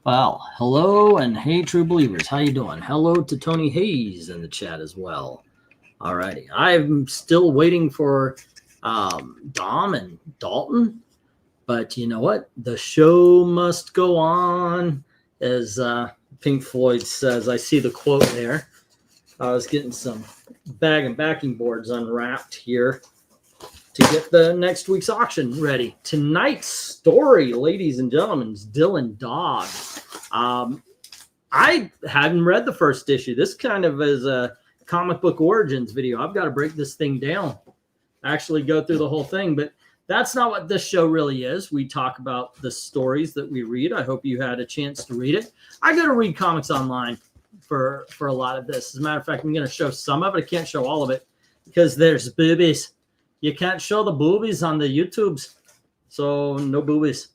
Well, hello and hey, true believers. How you doing? Hello to Tony Hayes in the chat as well. Alrighty. I'm still waiting for Dom and Dalton, but you know what? The show must go on, as Pink Floyd says. I see the quote there. I was getting some bag and backing boards unwrapped here to get the next week's auction ready. Tonight's story, ladies and gentlemen, is Dylan Dog. I hadn't read the first issue. This kind of is a comic book origins video. I've got to break this thing down, actually go through the whole thing. But that's not what this show really is. We talk about the stories that we read. I hope you had a chance to read it. I go to read comics online for a lot of this. As a matter of fact, I'm going to show some of it. I can't show all of it because there's boobies. You can't show the boobies on the YouTubes. So no boobies.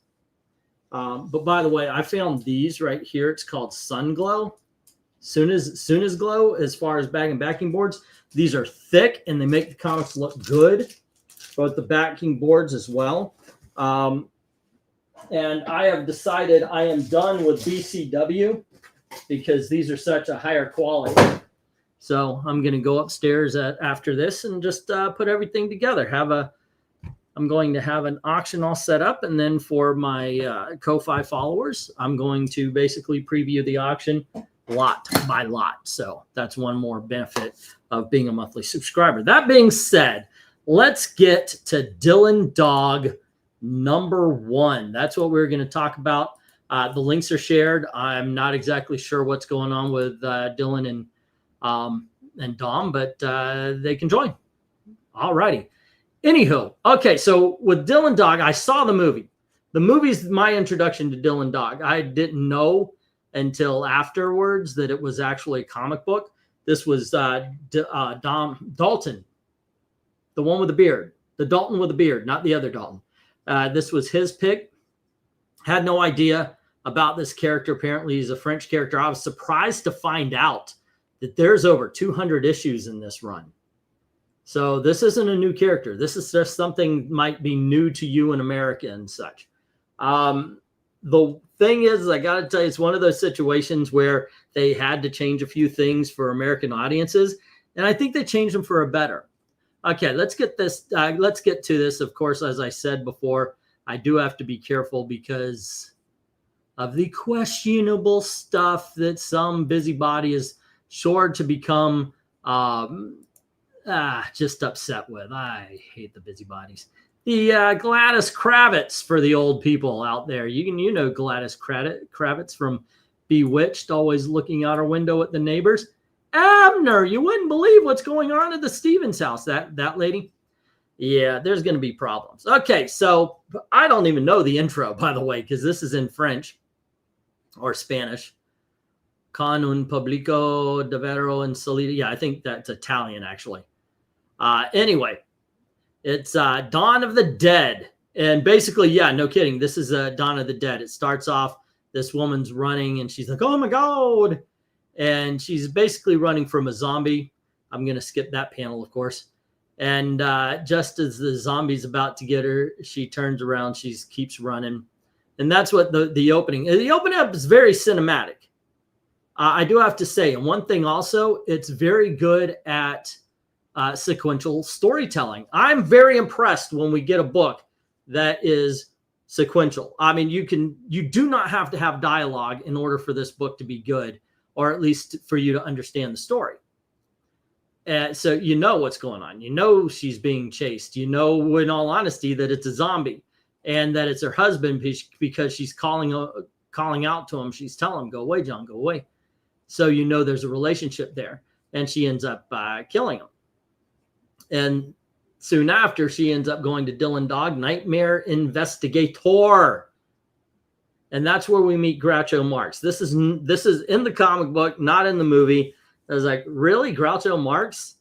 But by the way, I found these right here. It's called Sun Glow. Soon as Glow, as far as bag and backing boards. These are thick and they make the comics look good. Both the backing boards as well. And I have decided I am done with BCW because these are such a higher quality. So I'm going to go upstairs after this and just put everything together. I'm going to have an auction all set up. And then for my Ko-Fi followers, I'm going to basically preview the auction lot by lot. So that's one more benefit of being a monthly subscriber. That being said, let's get to Dylan Dog #1. That's what we're going to talk about. The links are shared. I'm not exactly sure what's going on with Dylan and Dom, but they can join. All righty. Anywho, okay, so with Dylan Dog, I saw the movie. The movie's my introduction to Dylan Dog. I didn't know until afterwards that it was actually a comic book. This was Dalton, the one with the beard, the Dalton with the beard, not the other Dalton. This was his pick. Had no idea about this character. Apparently, he's a French character. I was surprised to find out that there's over 200 issues in this run. So this isn't a new character. This is just something might be new to you in America and such. The thing is, I got to tell you, it's one of those situations where they had to change a few things for American audiences. And I think they changed them for a better. Okay, let's get this. Let's get to this. Of course, as I said before, I do have to be careful because of the questionable stuff that some busybody is sure to become just upset with. I hate the busybodies. The Gladys Kravitz for the old people out there. You know Gladys Kravitz from Bewitched, always looking out her window at the neighbors. Abner, you wouldn't believe what's going on at the Stevens house. That lady. Yeah, there's going to be problems. Okay, so I don't even know the intro, by the way, because this is in French or Spanish. Con un pubblico davvero insolido. Yeah, I think that's Italian, actually. Anyway, it's Dawn of the Dead. And basically, yeah, no kidding. This is Dawn of the Dead. It starts off, this woman's running, and she's like, oh, my God. And she's basically running from a zombie. I'm going to skip that panel, of course. And just as the zombie's about to get her, she turns around. She keeps running. And that's what the opening. The opening up is very cinematic. I do have to say, and one thing also, it's very good at sequential storytelling. I'm very impressed when we get a book that is sequential. I mean, you do not have to have dialogue in order for this book to be good, or at least for you to understand the story. So you know what's going on. You know she's being chased. You know, in all honesty, that it's a zombie and that it's her husband because she's calling out to him. She's telling him, go away, John, go away. So you know there's a relationship there. And she ends up killing him. And soon after, she ends up going to Dylan Dog, Nightmare Investigator. And that's where we meet Groucho Marx. This is in the comic book, not in the movie. I was like, really, Groucho Marx?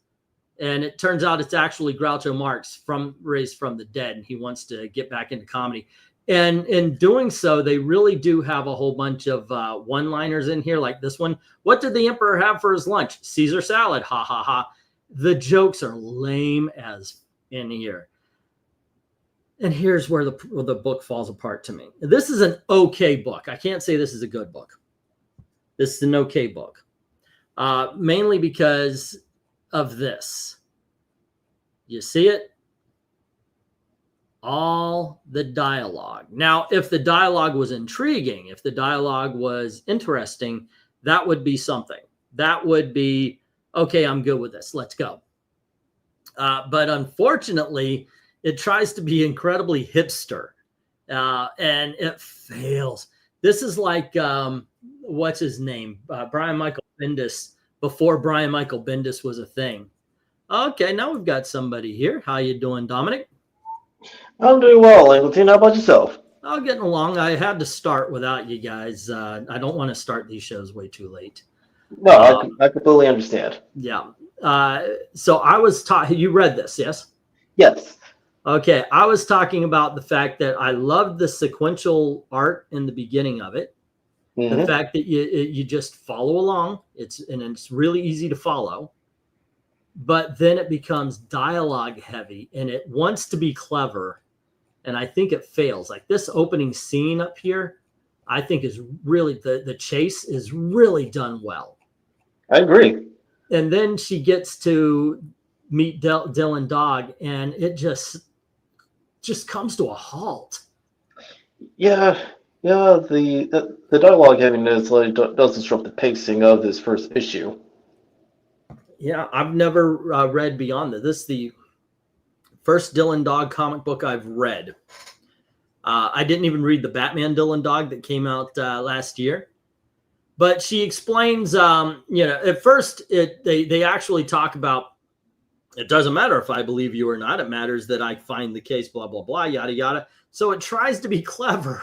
And it turns out it's actually Groucho Marx raised from the dead, and he wants to get back into comedy. And in doing so, they really do have a whole bunch of one-liners in here, like this one. What did the emperor have for his lunch? Caesar salad. Ha, ha, ha. The jokes are lame as in here. And here's where the book falls apart to me. This is an okay book. I can't say this is a good book. This is an okay book. Mainly because of this. You see it? All the dialogue. Now, if the dialogue was intriguing, if the dialogue was interesting, that would be something. That would be, okay, I'm good with this. Let's go. But unfortunately, it tries to be incredibly hipster, and it fails. This is like, what's his name? Brian Michael Bendis, before Brian Michael Bendis was a thing. Okay, now we've got somebody here. How you doing, Dominic? I'm doing well, Angleton. How about yourself? Oh, getting along. I had to start without you guys. I don't want to start these shows way too late. No, I completely understand. Yeah. So I was talking, you read this, yes? Yes. Okay. I was talking about the fact that I loved the sequential art in the beginning of it. The fact that you just follow along. It's really easy to follow. But then it becomes dialogue heavy and it wants to be clever. And I think it fails. Like this opening scene up here, I think is really, the chase is really done well. I agree. And then she gets to meet Dylan Dog, and it just comes to a halt. Yeah. The dialogue heaviness does disrupt the pacing of this first issue. Yeah, I've never read beyond this. This is the first Dylan Dog comic book I've read. I didn't even read the Batman Dylan Dog that came out last year. But she explains, at first they actually talk about, it doesn't matter if I believe you or not. It matters that I find the case, blah, blah, blah, yada, yada. So it tries to be clever.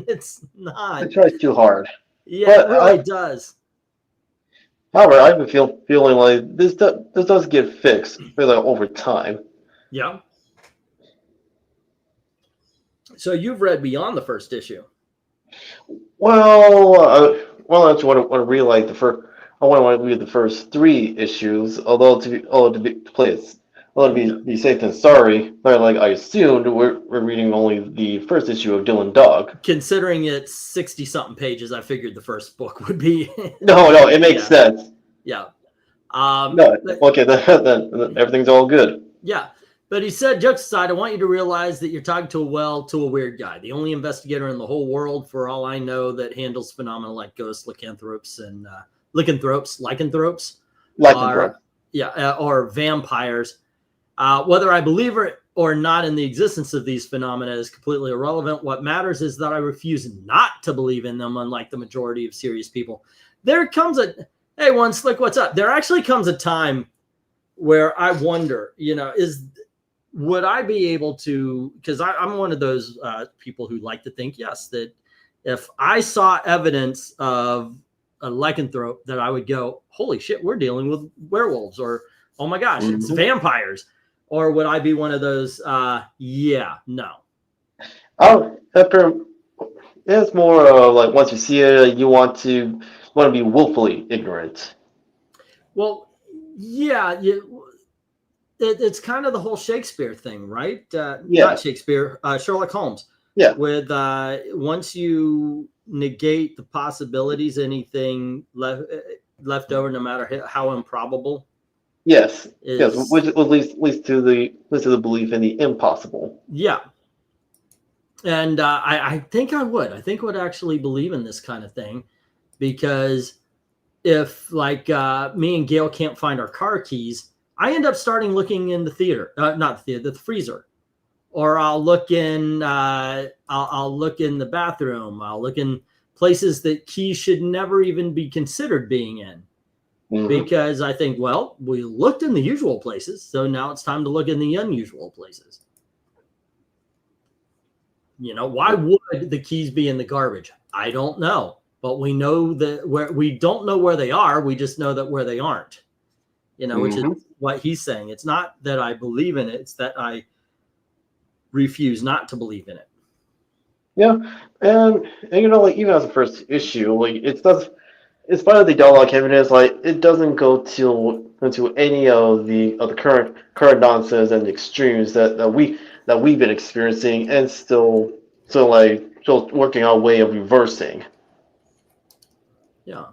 It's not. It tries too hard. Yeah, but, it really does. However, I've been feeling like this does get fixed over time. Yeah. So you've read beyond the first issue. Well, I just want to read like I want to read the first 3 issues. Although to be safe than sorry, like I assumed we're reading only the first issue of Dylan Dog. Considering it's 60-something pages, I figured the first book would be. No, it makes sense. Yeah. Okay, then everything's all good. Yeah. But he said, jokes aside, I want you to realize that you're talking to a weird guy. The only investigator in the whole world, for all I know, that handles phenomena like ghosts, lycanthropes, and lycanthropes. Or vampires. Whether I believe or not in the existence of these phenomena is completely irrelevant. What matters is that I refuse not to believe in them, unlike the majority of serious people. Hey, One Slick, what's up? There actually comes a time where I wonder, would I be able to, because I'm one of those people who like to think, yes, that if I saw evidence of a lycanthrope, that I would go, holy shit, we're dealing with werewolves, or, oh my gosh, it's vampires. Or would I be one of those, no. Oh, it's more like once you see it, you want to be willfully ignorant. Well, yeah, it's kind of the whole Shakespeare thing, right? Not Shakespeare, Sherlock Holmes. Yeah. With once you negate the possibilities, anything left over, no matter how improbable. Yes. Which leads to the belief in the impossible. Yeah. And I think I would. I think I would actually believe in this kind of thing, because if me and Gail can't find our car keys, I end up looking in the theater, not the theater, the freezer, or I'll look in the bathroom. I'll look in places that keys should never even be considered being in, because I think, well, we looked in the usual places, so now it's time to look in the unusual places. Why would the keys be in the garbage? I don't know, but we know that we don't know where they are. We just know that where they aren't. Which is what he's saying. It's not that I believe in it. It's that I refuse not to believe in it. Yeah. And even as the first issue, it's part of the dialogue heaviness, it doesn't go into any of the current nonsense and extremes that that we've been experiencing, and still working our way of reversing. Yeah.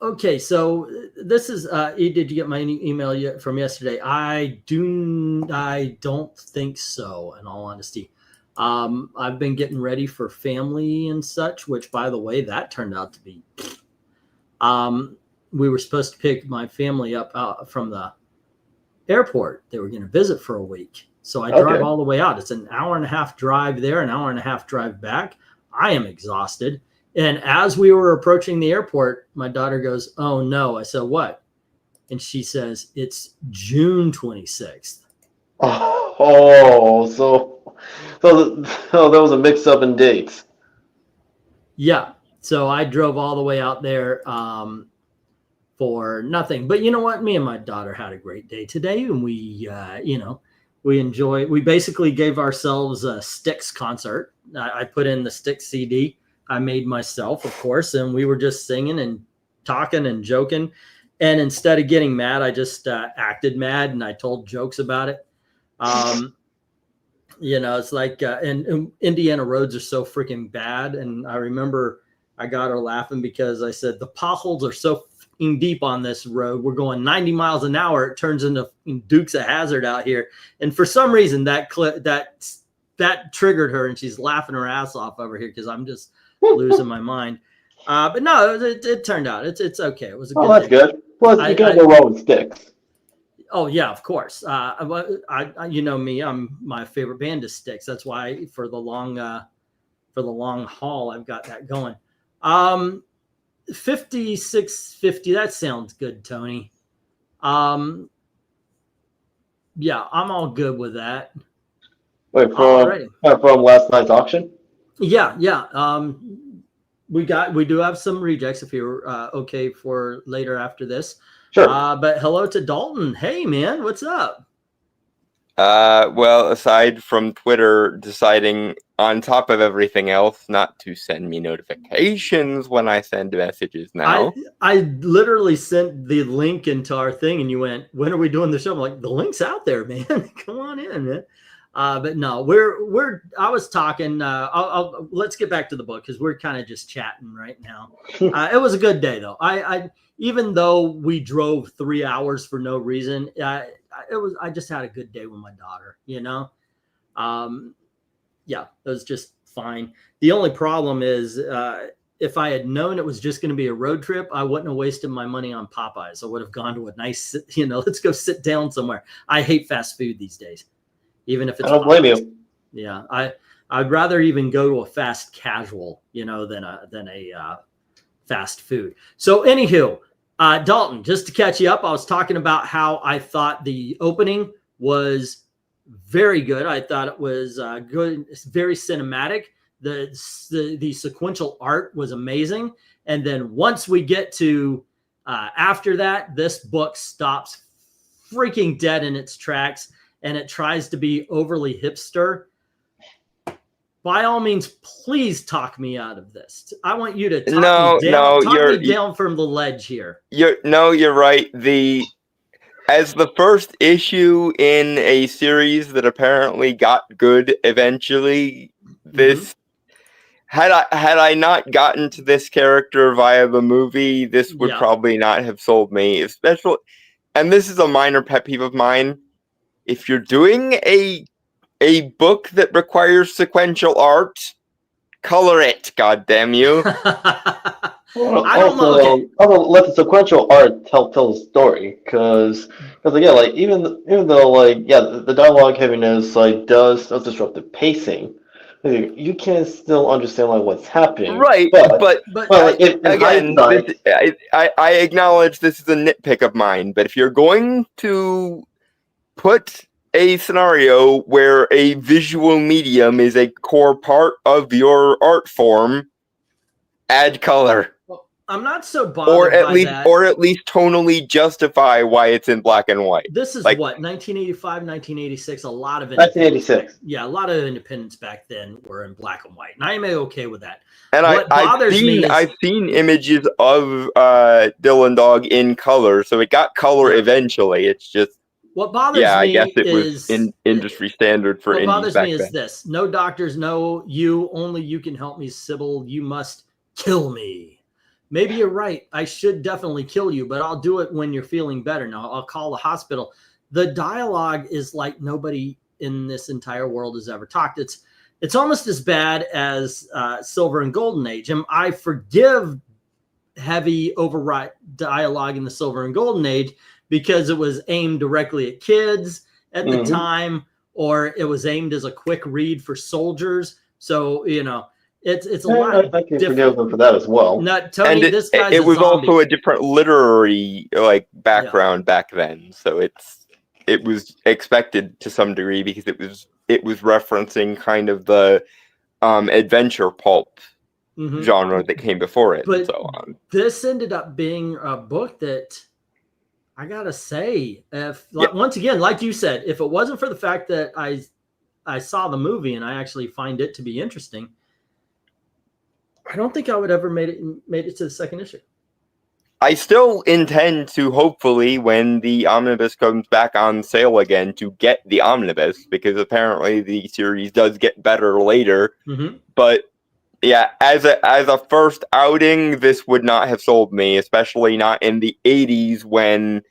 Okay, so this is. Did you get my email from yesterday? I don't think so. In all honesty, I've been getting ready for family and such. Which, by the way, that turned out to be. We were supposed to pick my family up from the airport. They were going to visit for a week, so I drive all the way out. It's an hour and a half drive there, an hour and a half drive back. I am exhausted. And as we were approaching the airport, my daughter goes, "Oh no." I said, "What?" And she says, "It's June 26th. Oh, so there was a mix up in dates. Yeah. So I drove all the way out there for nothing. But you know what? Me and my daughter had a great day today. And we basically gave ourselves a Styx concert. I put in the Styx CD. I made myself, of course, and we were just singing and talking and joking. And instead of getting mad, I just acted mad and I told jokes about it. It's like, and Indiana roads are so freaking bad. And I remember I got her laughing because I said, the potholes are so deep on this road. We're going 90 miles an hour. It turns into Dukes of Hazzard out here. And for some reason that triggered her and she's laughing her ass off over here because I'm just losing my mind. But no, it turned out it's okay. It was a good that's day. Good. Plus, you can't go wrong with Styx. Oh yeah, of course. I you know me, my favorite band is Styx. That's why for the long haul, I've got that going. 5650. That sounds good, Tony. Yeah, I'm all good with that. Wait, from last night's auction? Yeah. We do have some rejects if you're okay for later after this. Sure. But hello to Dalton. Hey man, what's up? Well, aside from Twitter deciding on top of everything else not to send me notifications when I send messages now. I literally sent the link into our thing and you went, "When are we doing the show?" I'm like, "The link's out there, man. Come on in, man." But no, I was talking, let's get back to the book because we're kind of just chatting right now. It was a good day though. I even though we drove 3 hours for no reason, I just had a good day with my daughter, Yeah, it was just fine. The only problem is, if I had known it was just going to be a road trip, I wouldn't have wasted my money on Popeyes. I would have gone to a nice, let's go sit down somewhere. I hate fast food these days. Even if it's, I don't blame you. Yeah, I'd rather even go to a fast casual, than a fast food. So, anywho, Dalton, just to catch you up, I was talking about how I thought the opening was very good. I thought it was good. It's very cinematic. The sequential art was amazing, and then once we get to after that, this book stops freaking dead in its tracks. And it tries to be overly hipster. By all means, please talk me out of this. I want you to talk me down from the ledge here. You're right. As the first issue in a series that apparently got good eventually, had I not gotten to this character via the movie, this would probably not have sold me. Especially, and this is a minor pet peeve of mine. If you're doing a book that requires sequential art, color it, goddamn you. I don't know. Let the sequential art tell the story, because even though the dialogue heaviness does disrupt the pacing, you can still understand what's happening. Right, but again, I acknowledge this is a nitpick of mine. But if you're going to put a scenario where a visual medium is a core part of your art form, add color. Well, I'm not so bothered by that. Or at least tonally justify why it's in black and white. This is 1985, 1986. A lot of 1986. Yeah, a lot of independents back then were in black and white, and I am okay with that. And I've seen images of Dylan Dog in color, so it got color eventually. It's just What bothers Yeah, I me guess it was is in industry standard for what indies bothers back me is then. this: no doctors, no you. Only you can help me, Sybil. You must kill me. Maybe you're right. I should definitely kill you, but I'll do it when you're feeling better. Now I'll call the hospital. The dialogue is like nobody in this entire world has ever talked. It's almost as bad as Silver and Golden Age. And I forgive heavy overwrite dialogue in the Silver and Golden Age because it was aimed directly at kids at the time, or it was aimed as a quick read for soldiers. So, you know, it's a lot I can forgive them for that as well. Not Tony, And this guy's it was a zombie. also a different literary background back then, so it was expected to some degree because it was referencing kind of the adventure pulp genre that came before it, But and so on. This ended up being a book that I gotta say, once again, like you said, if it wasn't for the fact that I saw the movie and I actually find it to be interesting, I don't think I would ever made it to the second issue. I still intend to, hopefully, when the omnibus comes back on sale again, to get the omnibus, because apparently the series does get better later. But yeah, as a first outing, this would not have sold me, especially not in the 80s when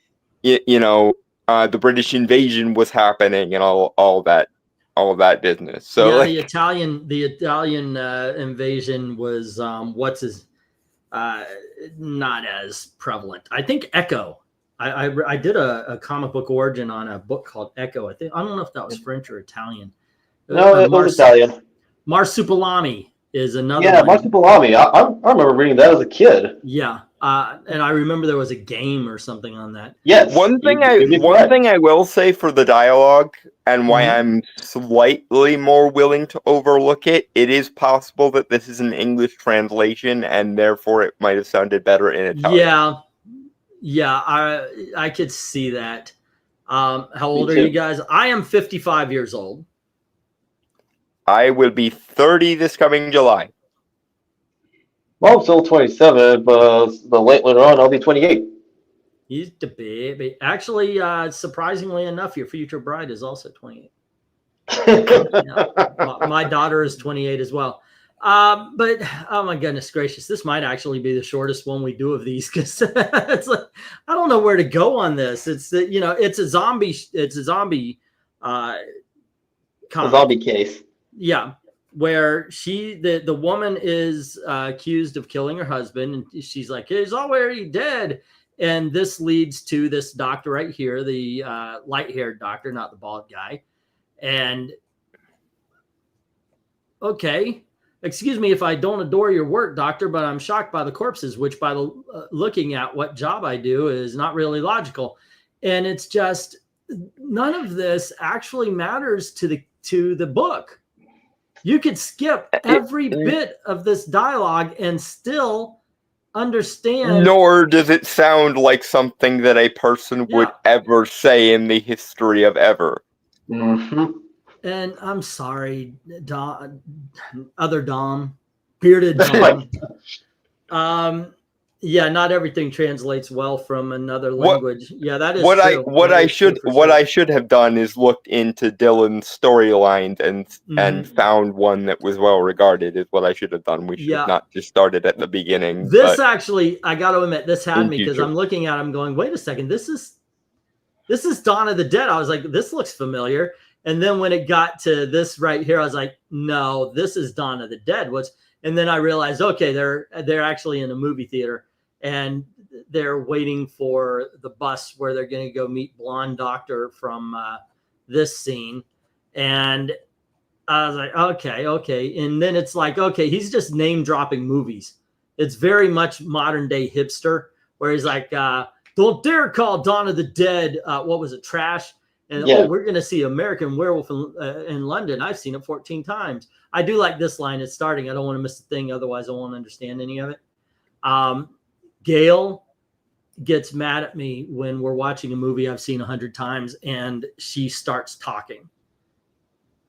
the British invasion was happening and all that business. So yeah, the Italian invasion was not as prevalent. I think Echo. I did a comic book origin on a book called Echo. I don't know if that was French or Italian. No, it was Italian. Marsupilami is another. Yeah, one. Marsupilami. I remember reading that as a kid. Yeah, and I remember there was a game or something on that. Yes. One thing I will say for the dialogue and why I'm slightly more willing to overlook it, it is possible that this is an English translation and therefore it might have sounded better in Italian. Yeah, I could see that. How old are you guys? I am 55 years old. I will be 30 this coming July. Well, I'm still 27, but later on, I'll be 28. He's the baby. Actually, surprisingly enough, your future bride is also 28. My daughter is 28 as well. But oh my goodness gracious, this might actually be the shortest one we do of these because it's like I don't know where to go on this. It's it's a zombie. It's a zombie. A zombie case. Yeah. Where the woman is accused of killing her husband, and she's like, he's already dead. And this leads to this doctor right here, the light-haired doctor, not the bald guy. And okay, excuse me if I don't adore your work, doctor, but I'm shocked by the corpses, which by looking at what job I do is not really logical. And it's just none of this actually matters to the book. You could skip every bit of this dialogue and still understand. Nor does it sound like something that a person would ever say in the history of ever. And I'm sorry, Dom, bearded Dom. Yeah, not everything translates well from another language. That is true. What I should have done is looked into Dylan's storyline and found one that was well regarded. Is what I should have done. We should have not just started at the beginning. This actually, I got to admit, this had me because I'm looking at him going, wait a second, this is Dawn of the Dead. I was like, this looks familiar. And then when it got to this right here, I was like, no, this is Dawn of the Dead. And then I realized, okay, they're actually in a movie theater and they're waiting for the bus where they're going to go meet Blonde Doctor from this scene. And I was like, okay. And then it's like, okay, he's just name dropping movies. It's very much modern day hipster where he's like, don't dare call Dawn of the Dead. What was it? Trash. And we're going to see American Werewolf in London. I've seen it 14 times. I do like this line. It's starting. I don't want to miss a thing. Otherwise, I won't understand any of it. Gail gets mad at me when we're watching a movie I've seen 100 times and she starts talking.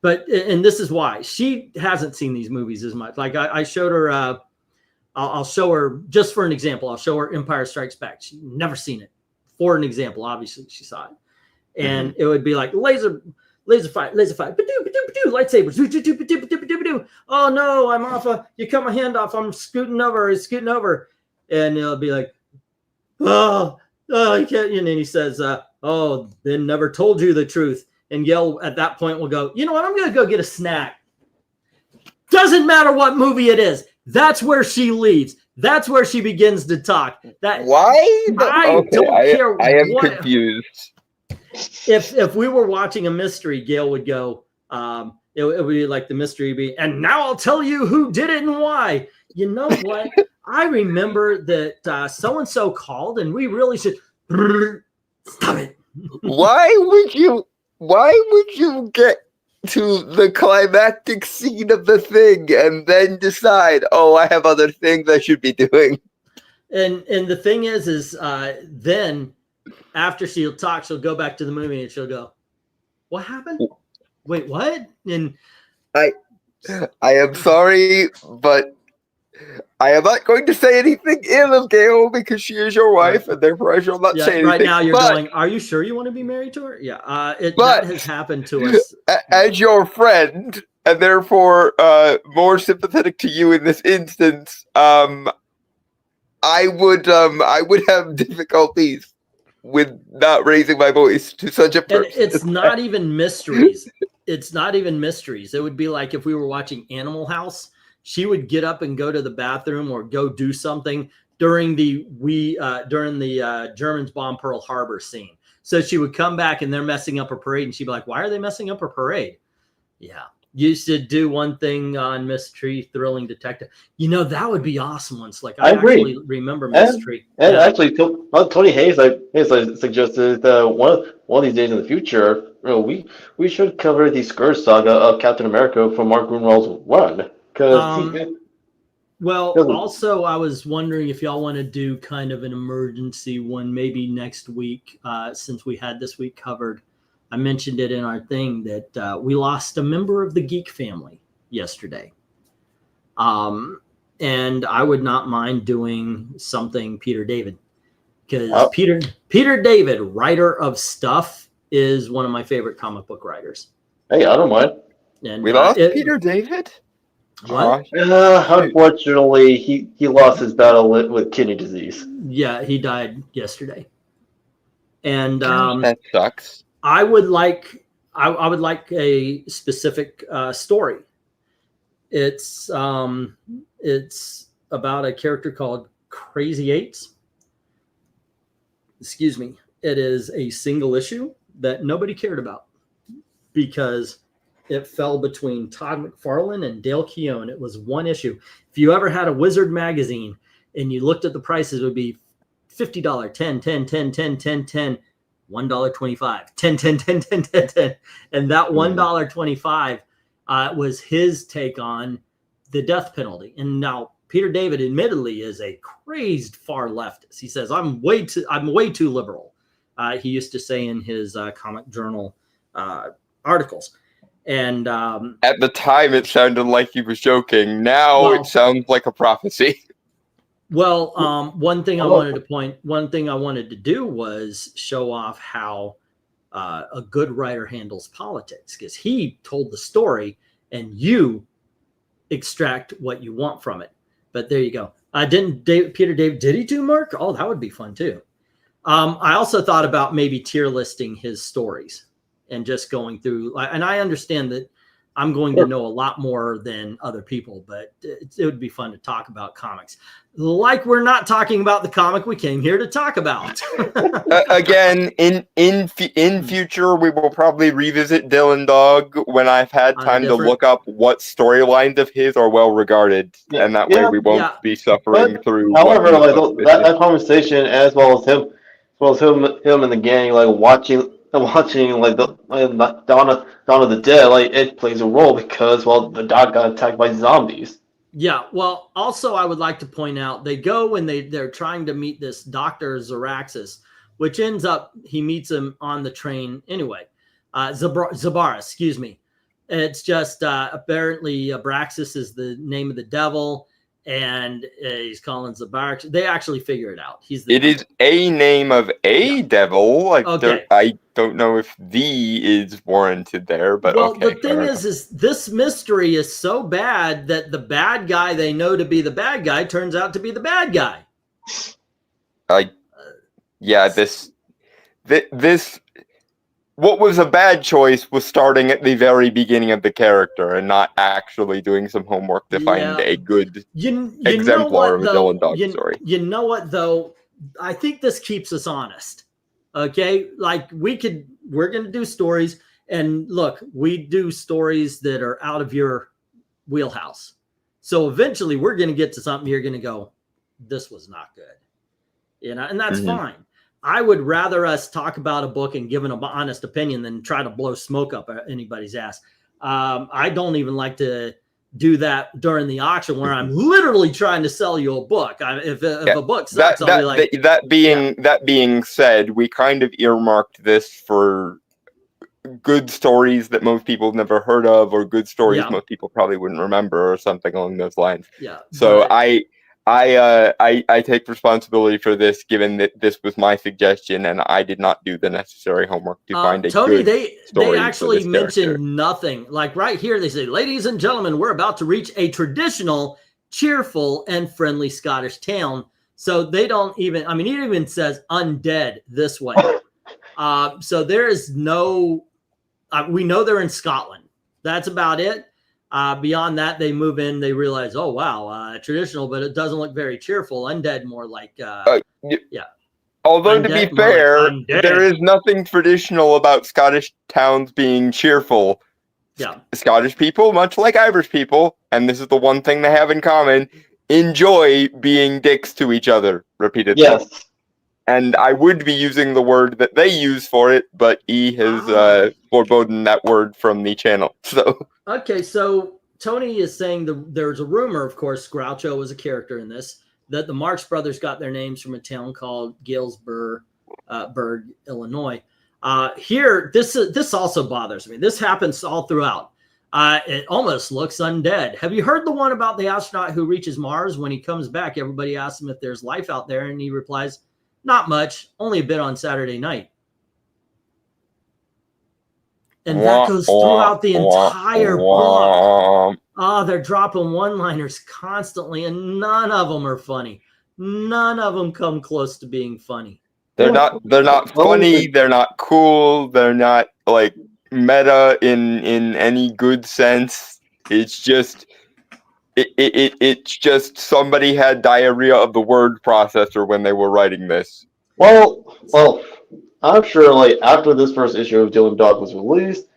And this is why. She hasn't seen these movies as much. Like I showed her, I'll show her, just for an example, I'll show her Empire Strikes Back. She's never seen it. For an example, obviously she saw it. and it would be like laser fight, lightsabers, oh no, I'm off. You cut my hand off. I'm scooting over, and it'll be like, oh, you can't. And then he says, oh, Ben never told you the truth. And Yale at that point will go, you know what? I'm going to go get a snack. Doesn't matter what movie it is. That's where she leaves. That's where she begins to talk. Why? I don't care. I am confused. If we were watching a mystery, Gail would go, it would be like the mystery be, and now I'll tell you who did it and why. You know what? I remember that so-and-so called, and we really should stop it. Why would you get to the climactic scene of the thing and then decide, oh, I have other things I should be doing? And the thing is then after she'll talk, she'll go back to the movie and she'll go, what happened? Wait, what? And I am sorry, but I am not going to say anything ill of Gail because she is your wife, and therefore I shall not say anything. Right now, you're going, are you sure you want to be married to her? Yeah, that has happened to us. As your friend, and therefore more sympathetic to you in this instance, I would have difficulties with not raising my voice to such a person. And it's not even mysteries. It's not even mysteries. It would be like if we were watching Animal House. She would get up and go to the bathroom or go do something during the Germans bomb Pearl Harbor scene. So she would come back and they're messing up her parade, and she'd be like, "Why are they messing up her parade?" Yeah, you should do one thing on Mystery Thrilling Detective. You know, that would be awesome. Once, like I actually remember Mystery. And actually, Tony Hayes suggested that one of these days in the future, we should cover the Scourge saga of Captain America from Mark Gruenwald's run. Also, I was wondering if y'all want to do kind of an emergency one, maybe next week, since we had this week covered. I mentioned it in our thing that we lost a member of the Geek family yesterday. And I would not mind doing something Peter David, because Peter David, writer of Stuff, is one of my favorite comic book writers. Hey, I don't mind. And we lost Peter David? What? Unfortunately, he lost his battle with kidney disease. Yeah, he died yesterday. And that sucks. I would like a specific story. It's about a character called Crazy Eights. Excuse me. It is a single issue that nobody cared about because it fell between Todd McFarlane and Dale Keown. It was one issue. If you ever had a Wizard magazine and you looked at the prices, it would be $50, $10, $10, $10, $10, $10, $10, $1.25, $10, $10, $10, $10, $10, $10. And that $1.25 was his take on the death penalty. And now Peter David admittedly is a crazed far leftist. He says, I'm way too liberal. He used to say in his comic journal articles. And at the time, it sounded like he was joking. Now it sounds like a prophecy. Well, one thing I wanted to do was show off how a good writer handles politics, because he told the story and you extract what you want from it. But there you go. Peter David, did he do Mark? Oh, that would be fun too. I also thought about maybe tier listing his stories and just going through, and I understand that I'm going to know a lot more than other people, but it would be fun to talk about comics. Like we're not talking about the comic we came here to talk about. Again, in future, we will probably revisit Dylan Dog when I've had time to look up what storylines of his are well regarded, and that way we won't be suffering through. However, that conversation, as well as him and the gang, watching like Dawn of the Dead, it plays a role because the dog got attacked by zombies. Yeah, well, also I would like to point out they go and they're trying to meet this Dr. Zaraxis, which ends up he meets him on the train anyway. Zabara, excuse me. It's just apparently Abraxas is the name of the devil, and he's Collins the Barracks. They actually figure it out. He's the It is a name of a devil. Okay. I don't know if the is warranted there, but well, okay. the thing is this mystery is so bad that the bad guy they know to be the bad guy turns out to be the bad guy. This what was a bad choice was starting at the very beginning of the character and not actually doing some homework to find a good exemplar of a Dylan Dog story. You know what though? I think this keeps us honest. Okay, like we're gonna do stories, and look, we do stories that are out of your wheelhouse. So eventually, we're gonna get to something you're gonna go, "This was not good," and that's fine. I would rather us talk about a book and give an honest opinion than try to blow smoke up anybody's ass. I don't even like to do that during the auction where I'm literally trying to sell you a book. If a book sucks, I'll be like... That being said, we kind of earmarked this for good stories that most people have never heard of, or good stories most people probably wouldn't remember, or something along those lines. Yeah. So I take responsibility for this, given that this was my suggestion and I did not do the necessary homework to find a Tony, good story. They actually mentioned nothing. Like right here, they say, "Ladies and gentlemen, we're about to reach a traditional, cheerful, and friendly Scottish town." So they don't even. I mean, it even says undead this way. So there is no. We know they're in Scotland. That's about it. Beyond that, they move in. They realize, oh wow, traditional, but it doesn't look very cheerful. Undead, more like yeah. Although undead, to be fair, there is nothing traditional about Scottish towns being cheerful. Yeah, Scottish people, much like Irish people, and this is the one thing they have in common, enjoy being dicks to each other repeatedly. Yes. And I would be using the word that they use for it, but he has forbidden that word from the channel. So okay, so Tony is saying there's a rumor, of course, Groucho was a character in this, that the Marx Brothers got their names from a town called Galesburg, Illinois. Here, this also bothers me. This happens all throughout. It almost looks undead. Have you heard the one about the astronaut who reaches Mars? When he comes back, everybody asks him if there's life out there, and he replies, "Not much, only a bit on Saturday night." And that goes throughout the entire book. Oh, they're dropping one-liners constantly, and none of them are funny. None of them come close to being funny. They're not funny, they're not cool, they're not like meta in any good sense. It's just it's just somebody had diarrhea of the word processor when they were writing this. Well, I'm sure like after this first issue of Dylan Dog was released,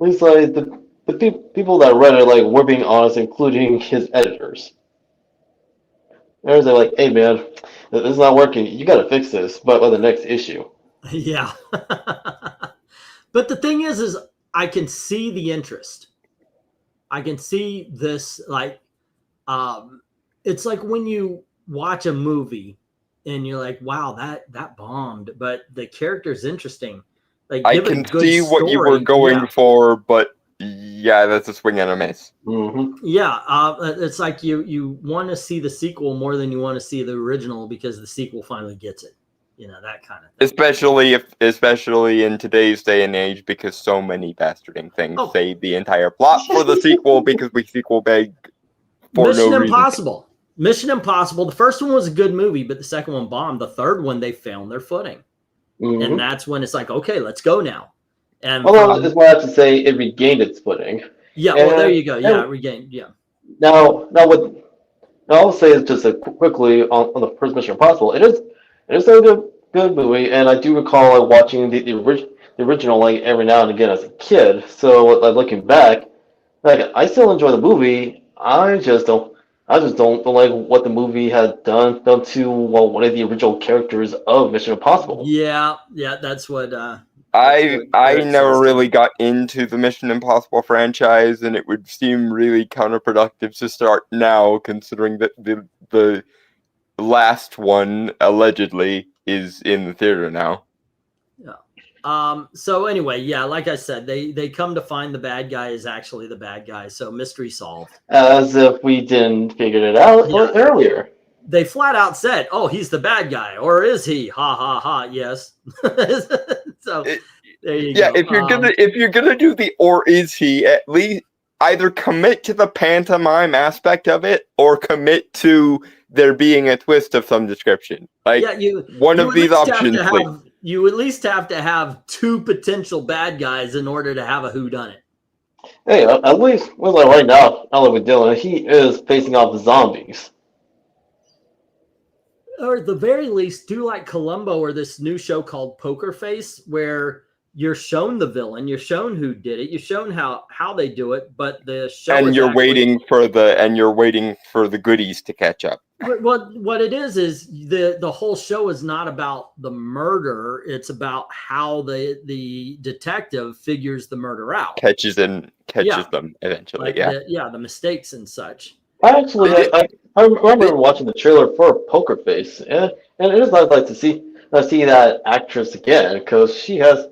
at least like the people that read it like were being honest, including his editors. They're like, "Hey man, this is not working. You got to fix this, but by the next issue." Yeah. But the thing is I can see the interest. I can see this, like, it's like when you watch a movie and you're like, wow, that bombed, but the character's interesting. Like, I can see what you were going for, but yeah, that's a swing and a miss. Mm-hmm. Yeah, it's like you want to see the sequel more than you want to see the original because the sequel finally gets it. You know, that kind of thing. Especially in today's day and age, because so many bastarding things save the entire plot for the sequel because we sequel beg for Mission no Impossible. reason. Mission Impossible. The first one was a good movie, but the second one bombed. The third one, they found their footing. Mm-hmm. And that's when it's like, okay, let's go now. And well, that's why I have to say it regained its footing. Yeah, well, there you go. Yeah, regained. Yeah. Now I'll say is just quickly on the first Mission Impossible. It is a good movie, and I do recall like watching the original like every now and again as a kid. So like looking back, like I still enjoy the movie. I just don't like what the movie had done to one of the original characters of Mission Impossible. Yeah, that's what. I never really got into the Mission Impossible franchise, and it would seem really counterproductive to start now, considering that the last one allegedly is in the theater now. Yeah, So anyway, yeah, like I said, they come to find the bad guy is actually the bad guy. So mystery solved. As if we didn't figure it out earlier. They flat out said, "Oh, he's the bad guy," or is he? Ha ha ha! Yes. So there you go. If you're gonna do the or is he, at least either commit to the pantomime aspect of it or commit to there being a twist of some description. Like one of these options. You at least have to have two potential bad guys in order to have a whodunit. Hey, at least right now, I live with Dylan. He is facing off the zombies. Or at the very least, do like Columbo or this new show called Poker Face, where you're shown the villain, you're shown who did it, you're shown how they do it, but the show and you're waiting for the goodies to catch up. What it is the whole show is not about the murder; it's about how the detective figures the murder out, catches them eventually. The mistakes and such. I remember watching the trailer for Poker Face, and it is nice to see that actress again, because she has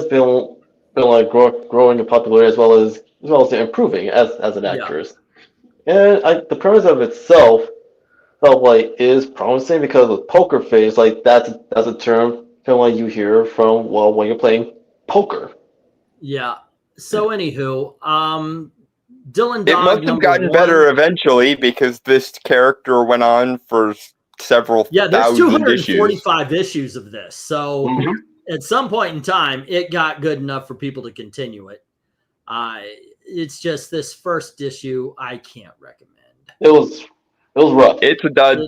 been like growing in popularity as well as improving as an actress. And the premise of itself is promising, because with Poker Face, that's a term you hear from when you're playing poker. Yeah. So anywho, Dylan Dog, it must have gotten better eventually, because this character went on for several there's thousand 245 issues of this. So at some point in time, it got good enough for people to continue it. It's just this first issue I can't recommend. It was rough. It's a dud.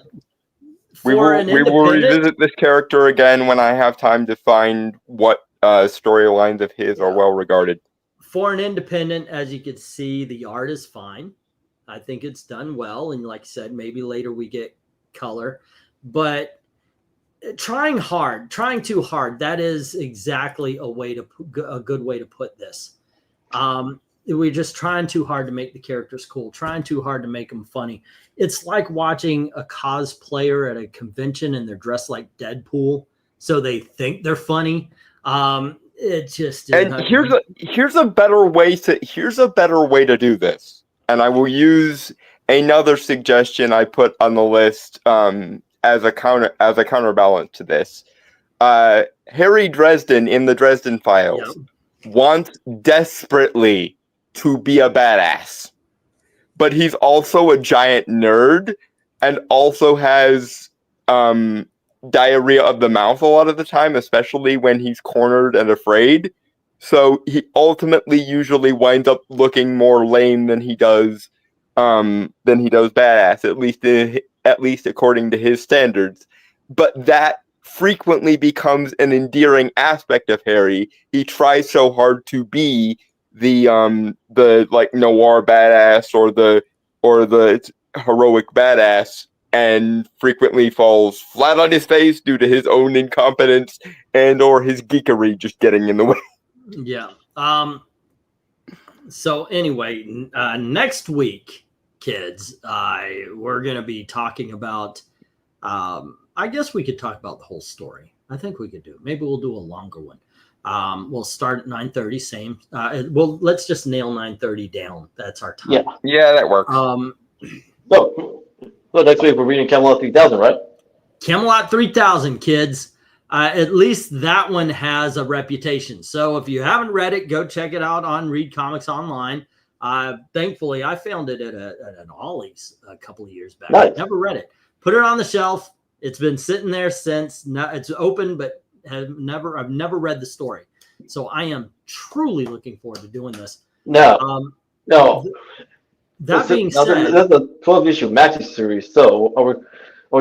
We will revisit this character again when I have time to find what storylines of his are well regarded. For an independent, as you can see, the art is fine. I think it's done well. And like I said, maybe later we get color. But trying too hard, that is exactly a good way to put this. We're just trying too hard to make the characters cool, trying too hard to make them funny. It's like watching a cosplayer at a convention and they're dressed like Deadpool, so they think they're funny. It just and here's a better way to do this, and I will use another suggestion I put on the list as a counterbalance to this. Harry Dresden in the Dresden Files wants desperately to be a badass, but he's also a giant nerd and also has diarrhea of the mouth a lot of the time, especially when he's cornered and afraid. So he ultimately usually winds up looking more lame than he does badass, at least according to his standards. But that frequently becomes an endearing aspect of Harry. He tries so hard to be the noir badass or the heroic badass, and frequently falls flat on his face due to his own incompetence and or his geekery just getting in the way. Yeah. So anyway, next week, kids, we're going to be talking about, I guess we could talk about the whole story. I think we could do it. Maybe we'll do a longer one. We'll start at 9:30, same. Well, let's just nail 9:30 down. That's our time. Yeah, that works. So next week we're reading Camelot 3000, right? Camelot 3000, kids. At least that one has a reputation. So if you haven't read it, go check it out on Read Comics Online. Thankfully, I found it at an Ollie's a couple of years back. Nice. Never read it. Put it on the shelf. It's been sitting there since. It's open, but I've never read the story. So I am truly looking forward to doing this. No. That being said, that's a 12-issue maxi series. So we're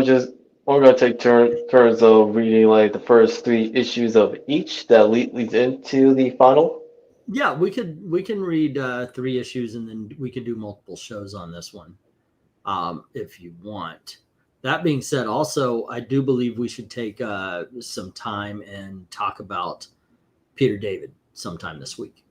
going to take turns of reading the first 3 issues of each that leads into the final. Yeah, we can read 3 issues, and then we could do multiple shows on this one, if you want. That being said, also, I do believe we should take some time and talk about Peter David sometime this week.